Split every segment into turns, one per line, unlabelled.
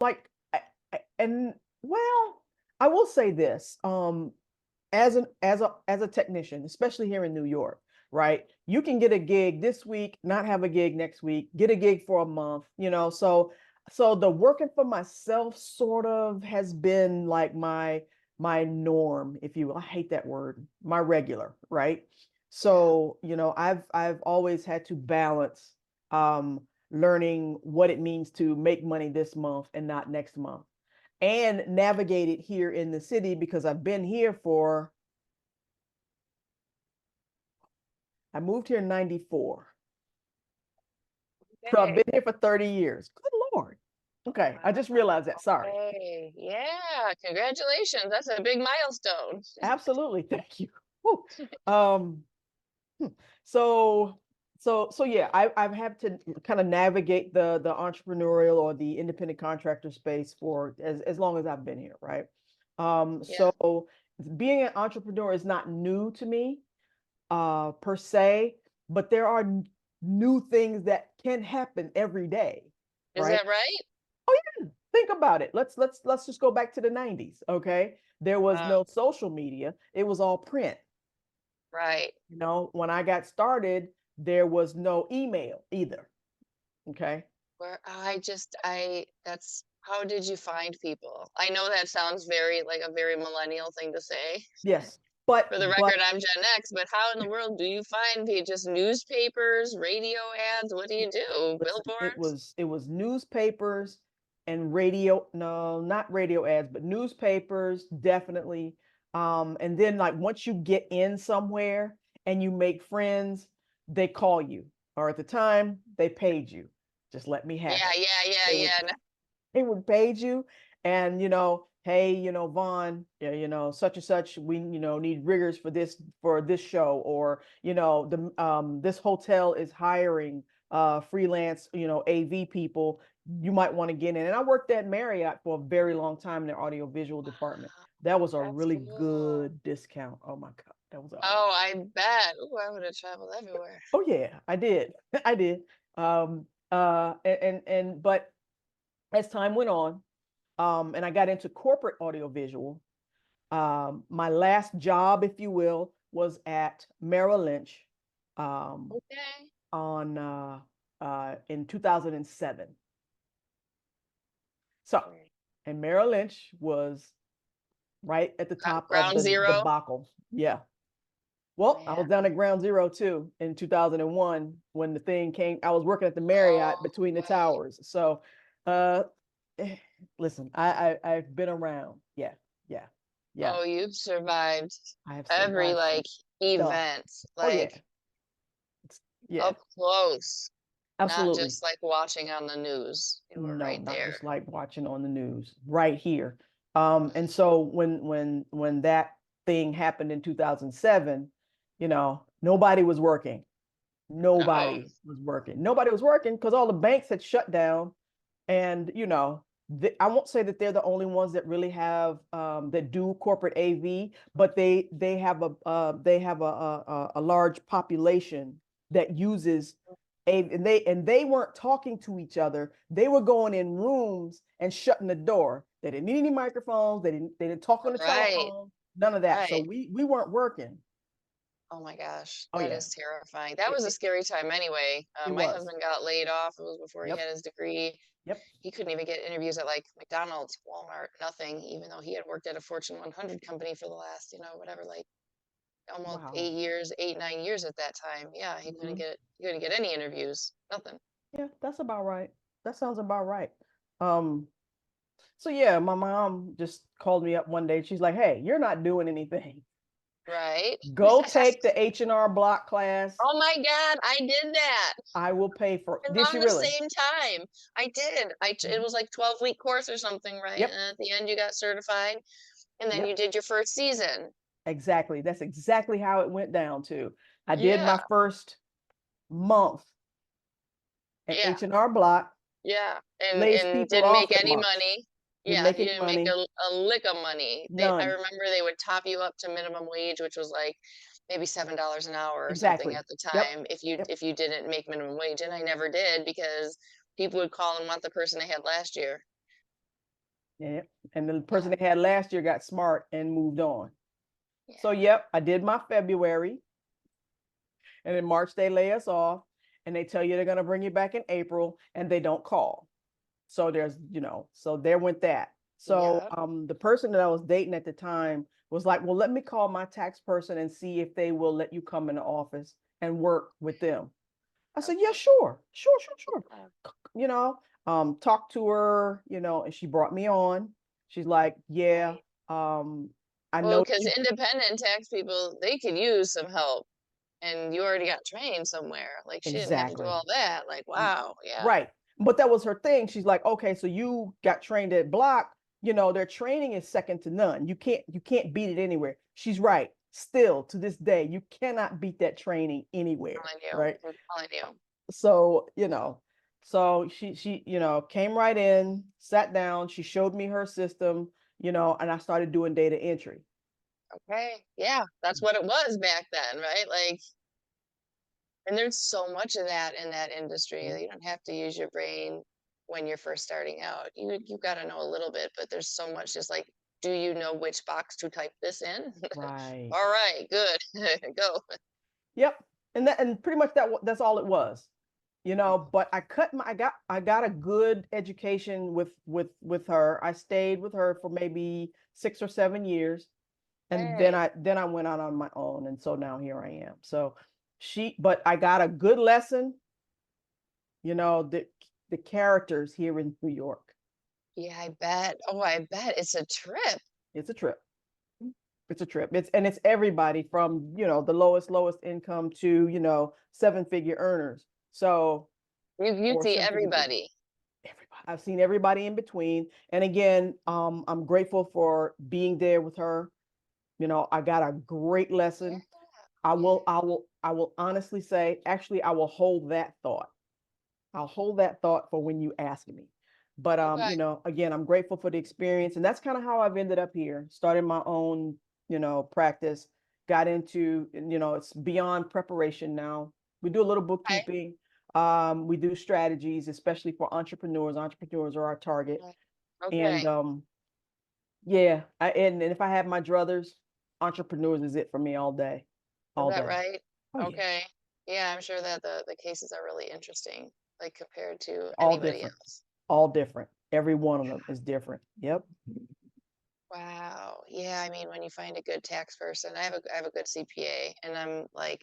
like, and well, I will say this, as a technician, especially here in New York, right? You can get a gig this week, not have a gig next week, get a gig for a month, so the working for myself sort of has been like my norm, if you will. I hate that word, my regular, right?
Yeah.
So, I've always had to balance um learning what it means to make money this month and not next month, and navigate it here in the city because I've been here for I moved here in 94. So I've been
Okay.
here for 30 years. Good Lord. Okay, I just
Wow.
realized that. Sorry.
Okay. Yeah. Congratulations. That's a big milestone.
Absolutely. Thank you. Whew. Um, hmm. so so yeah, I've had to kind of navigate the entrepreneurial or the independent contractor space for as long as I've been here, right?
Yeah.
So being an entrepreneur is not new to me, per se, but there are new things that can happen every day,
Is
right?
that right?
Oh yeah, think about it. Let's just go back to the 90s, okay? There was
Wow.
no social media. It was all print.
Right.
When I got started, there was no email either, okay?
That's, how did you find people? I know that sounds like a very millennial thing to say.
Yes. But
For the
but
record, I'm Gen X, but how in the world do you find people? Just newspapers, radio ads? What do you do?
listen, it
Billboards?
was it was newspapers and radio, no, not radio ads, but newspapers, definitely. And then like once you get in somewhere and you make friends, they call you. Or at the time, they paid you. Just let me have
Yeah,
it.
yeah, yeah,
They would
yeah. No,
they would pay you, and hey, Vaughn, yeah, such and such, we need riggers for this show, or this hotel is hiring freelance AV people. You might want to get in. And I worked at Marriott for a very long time in their audiovisual department.
wow,
That was a
that's
really
cool.
good discount. Oh my God, that was awesome.
Oh, I bet. Ooh, I would have traveled everywhere.
Oh yeah, I did. I did. But as time went on, and I got into corporate audiovisual. My last job, if you will, was at Merrill Lynch, um,
Okay.
on in 2007. So,
Right.
and Merrill Lynch was right at the top of
Ground
the
zero.
debacle. Yeah. Well, I was
Man.
down at ground zero too in 2001 when the thing came. I was working at the
Oh,
Marriott between the
right.
towers. So, uh, listen, I've been around. Yeah, yeah, yeah.
Oh, you've survived
I have
every
survived some
like
stuff.
event,
Oh yeah,
like
yeah,
up close, not
absolutely.
just like watching on the news. You were
No,
right
not
there.
just like watching on the news right here. And so when that thing happened in 2007, nobody was working.
Oh,
Nobody was working because all the banks had shut down. And I won't say that they're the only ones that really have that do corporate AV, but they have a large population that uses AV, and they weren't talking to each other. They were going in rooms and shutting the door. They didn't need any microphones. They didn't talk on the
right,
telephone. None of that. So
right.
we weren't working.
Oh my gosh,
Oh
that
yeah,
is terrifying. That
it,
was a
it,
scary time anyway.
it
My
was.
husband got laid off. It was before he
Yep,
had his degree.
yep.
He couldn't even get interviews at like McDonald's, Walmart, nothing, even though he had worked at a Fortune 100 company for the last, whatever, like almost
Wow.
8 years, 8, 9 years at that time. Yeah,
Mhm.
he couldn't get any interviews, nothing.
Yeah, that's about right. That sounds about right. Um, so yeah, my mom just called me up one day. She's like, "Hey, you're not doing anything.
Right?
Go take the H&R Block class.
Oh my God, I did that
I will pay for it." Did she
around the
really?
same time. I did. It
Mhm.
was like 12-week course or something, right?
Yep,
And at the end you got certified and then
yep,
you did your first season.
exactly. That's exactly how it went down too. I did
Yeah.
my first month at
Yeah.
H&R Block,
Yeah. And
lays people
didn't
off
make
at
any
month.
money.
Didn't
Yeah,
make
you
any
didn't make
money.
a lick of money. I
None.
remember they would top you up to minimum wage, which was like maybe $7 an hour or something
Exactly.
at the
Yep.
time if you
Yep.
if you didn't make minimum wage. And I never did because people would call and want the person they had last year.
Yeah. And the person they had last year got smart and moved on.
Yeah.
So, yep, I did my February. And in March, they lay us off and they tell you they're going to bring you back in April and they don't call. So there's, so there went that. So
Yeah.
the person that I was dating at the time was like, well, let me call my tax person and see if they will let you come in the office and work with them. I said, yeah,
Okay.
sure.
Oh,
Talked to her, and she brought me on. She's like, yeah,
right.
I
Well,
know that
because
you
independent tax people, they could use some help, and you already got trained somewhere. Like she didn't have to do
exactly.
all that. Like, wow, yeah.
Right. But that was her thing. She's like, okay, so you got trained at Block, their training is second to none. You can't beat it anywhere. She's right. Still to this day, you cannot beat that training anywhere,
Telling you,
right?
I'm telling you.
So, so she, came right in, sat down, she showed me her system, and I started doing data entry.
Okay, yeah, that's what it was back then, right? Like, and there's so much of that in that industry.
Mhm.
You don't have to use your brain when you're first starting out. You got to know a little bit, but there's so much. Just like, do you know which box to type this in?
Right.
All right, good, go.
Yep. And pretty much that's all it was. But I got a good education with her. I stayed with her for maybe 6 or 7 years. And then
Hey,
I went out on my own. And so now here I am. So but I got a good lesson, the characters here in New York.
yeah, I bet. Oh, I bet it's a trip.
It's a trip. It's a trip. It's everybody from, the lowest income to, 7-figure earners. So,
You
or
see
7-figure people.
everybody.
Everybody. I've seen everybody in between. And again, I'm grateful for being there with her. I got a great
Yeah,
lesson. I
yeah.
will, I will, I will honestly say, actually, I will hold that thought. I'll hold that thought for when you ask me. But
Okay.
again, I'm grateful for the experience. And that's kind of how I've ended up here. Started my own, practice, got into, it's beyond preparation now. We do a little
Okay.
bookkeeping. We do strategies, especially for entrepreneurs. Entrepreneurs are our target.
Okay.
And
Okay.
yeah, and if I have my druthers, entrepreneurs is it for me all day,
Is
all
that
day.
right?
Oh yeah,
Okay. Yeah, I'm sure that the cases are really interesting, like compared to
all
anybody
different,
else.
all different. Every one of them is different. Yep.
Wow. Yeah, I mean, when you find a good tax person, I have a good CPA, and I'm like,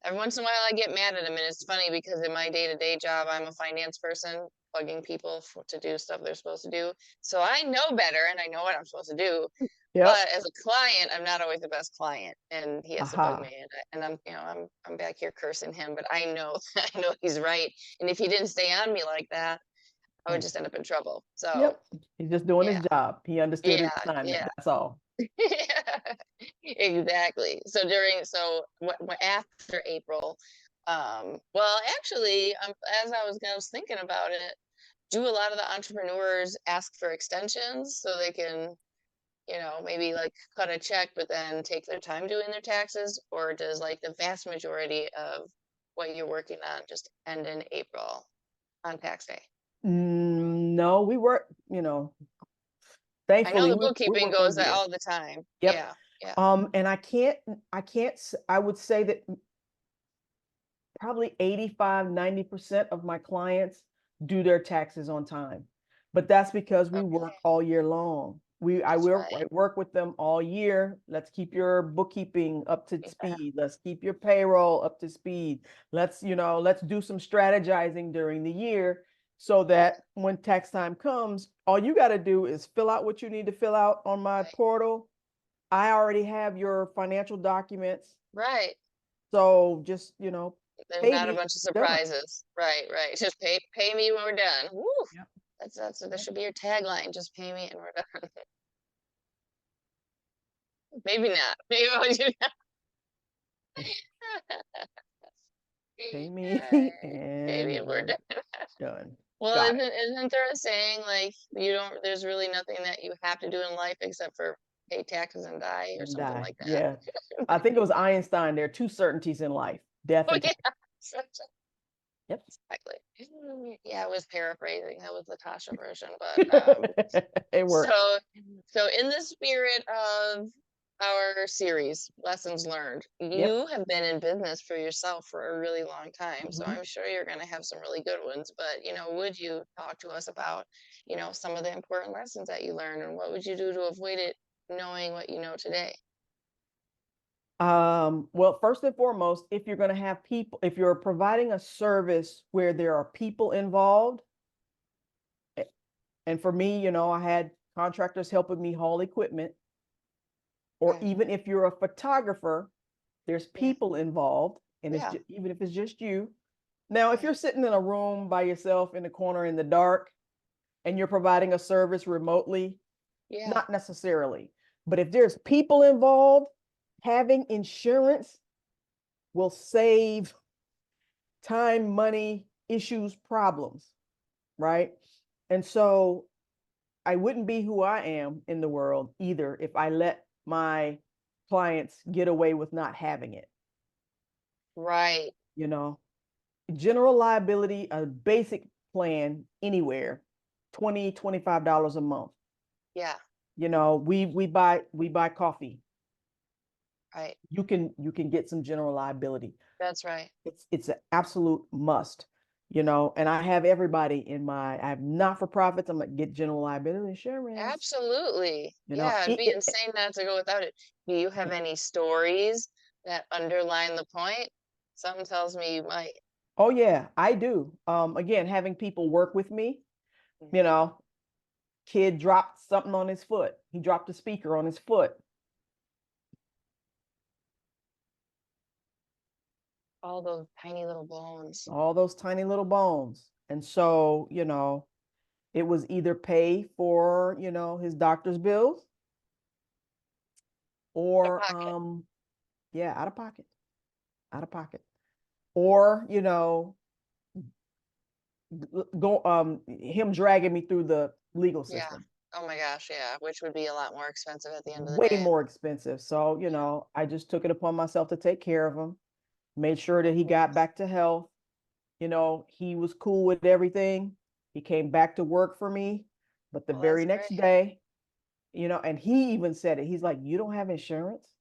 every once in a while I get mad at him, and it's funny because in my day-to-day job, I'm a finance person, bugging people to do stuff they're supposed to do. So I know better, and I know what I'm supposed to do.
Yep.
But as a client, I'm not always the best client, and he has to bug
Aha.
me, and I'm back here cursing him, but I know I know he's right, and if he didn't stay on me like that, I would
Right.
just end up in trouble. So
Yep. He's just doing his
yeah,
job. He understood his
yeah,
assignment.
yeah.
That's all.
Yeah, exactly. After April, well, actually, as I was thinking about it, do a lot of the entrepreneurs ask for extensions so they can, maybe like cut a check, but then take their time doing their taxes, or does like the vast majority of what you're working on just end in April on tax day?
No, we work,
I know
thankfully
the
we
bookkeeping
work all
goes that
year.
all the time.
Yep.
Yeah, yeah.
And I would say that probably 85-90% of my clients do their taxes on time. But that's because we work
Okay,
all year long.
that's right.
I work with them all year. Let's keep your bookkeeping up to
Yeah.
speed. Let's keep your payroll up to speed. Let's do some strategizing during the year so that when tax time comes, all you got to do is fill out what you need to fill out on my
Right.
portal. I already have your financial documents.
Right.
So just,
There's
pay
not a
me,
bunch of
done.
surprises. Right, right. Just pay me when we're done. Woo!
Yep.
That
Yep.
should be your tagline. Just pay me and we're done. Maybe not. Maybe I'll do that.
Pay me
Pay
and
me and we're
we're
done.
done.
Well,
Got
isn't there a saying like you don't there's really nothing that you have to do in life except for pay taxes and die
it
or
and
something
die.
like that?
Yeah. I think it was Einstein. There are two certainties in life, death
Oh
and
yeah.
tax. Yep.
Exactly. Yeah, I was paraphrasing. That was the Tasha version, but
It works.
so so in the spirit of our series, Lessons Learned,
Yep.
you have been in business for yourself for a really long time. So
Mhm.
I'm sure you're going to have some really good ones, but would you talk to us about, some of the important lessons that you learned and what would you do to avoid it knowing what you know today?
Well, first and foremost, if you're going to have people, if you're providing a service where there are people involved, and for me, I had contractors helping me haul equipment, or
Right.
even if you're a photographer, there's
Yeah.
people involved, and
Yeah.
even if it's just you. Now, if
Right.
you're sitting in a room by yourself in the corner in the dark and you're providing a service remotely,
Yeah.
not necessarily. But if there's people involved, having insurance will save time, money, issues, problems, right? And so I wouldn't be who I am in the world either if I let my clients get away with not having it.
Right.
You know, general liability, a basic plan anywhere, $20, $25 a month.
Yeah.
We buy coffee.
Right.
You can get some general liability.
That's right.
It's an absolute must. And I have everybody I have not-for-profits. I'm gonna get general liability insurance.
Absolutely.
You know,
Yeah, it'd be insane not to go without it. Do you have any stories that underline the point? Something tells me you might.
oh yeah, I do. Again, having people work with me, you
Mhm.
know, kid dropped something on his foot. He dropped a speaker on his foot.
All those tiny little bones.
All those tiny little bones. And so, it was either pay for, his doctor's bills
A
or
pocket.
yeah, out of pocket. Or, go him dragging me through the legal
Yeah.
system.
Oh my gosh, yeah, which would be a lot more expensive at the end of the
Way
day.
more expensive. So,
Yeah.
I just took it upon myself to take care of him, made sure that he
Mhm.
got back to health. He was cool with everything. He came back to work for me. But the
Well, that's
very next
great.
day, and he even said it. He's like, "You don't have insurance?"